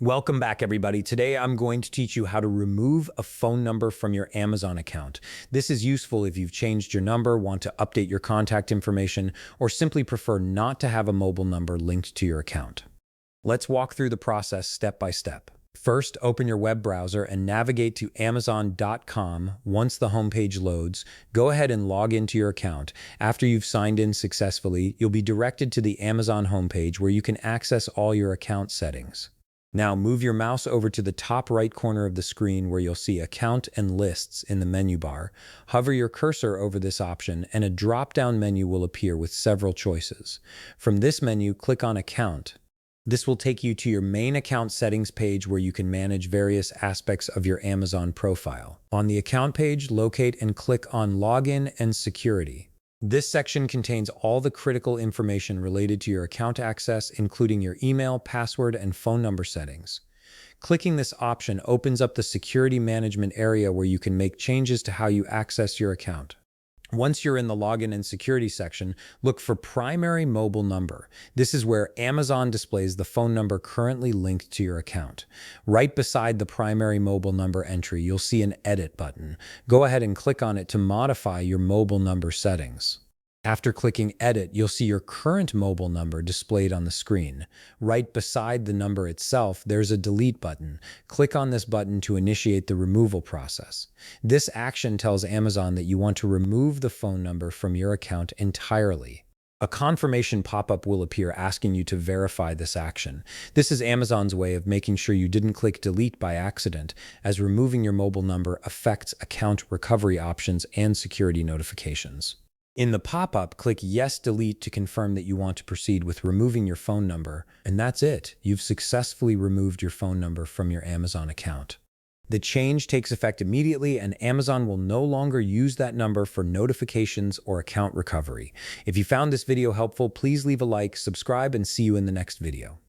Welcome back, everybody. Today, I'm going to teach you how to remove a phone number from your Amazon account. This is useful if you've changed your number, want to update your contact information, or simply prefer not to have a mobile number linked to your account. Let's walk through the process step by step. First, open your web browser and navigate to Amazon.com. Once the homepage loads, go ahead and log into your account. After you've signed in successfully, you'll be directed to the Amazon homepage where you can access all your account settings. Now move your mouse over to the top right corner of the screen where you'll see Account and Lists in the menu bar. Hover your cursor over this option and a drop-down menu will appear with several choices. From this menu, click on Account. This will take you to your main account settings page where you can manage various aspects of your Amazon profile. On the account page, locate and click on Login and Security. This section contains all the critical information related to your account access, including your email, password, and phone number settings. Clicking this option opens up the security management area where you can make changes to how you access your account. Once you're in the Login and Security section, look for Primary Mobile Number. This is where Amazon displays the phone number currently linked to your account. Right beside the Primary Mobile Number entry, you'll see an Edit button. Go ahead and click on it to modify your mobile number settings. After clicking Edit, you'll see your current mobile number displayed on the screen. Right beside the number itself, there's a Delete button. Click on this button to initiate the removal process. This action tells Amazon that you want to remove the phone number from your account entirely. A confirmation pop-up will appear asking you to verify this action. This is Amazon's way of making sure you didn't click Delete by accident, as removing your mobile number affects account recovery options and security notifications. In the pop-up, click Yes, Delete to confirm that you want to proceed with removing your phone number, and that's it. You've successfully removed your phone number from your Amazon account. The change takes effect immediately, and Amazon will no longer use that number for notifications or account recovery. If you found this video helpful, please leave a like, subscribe, and see you in the next video.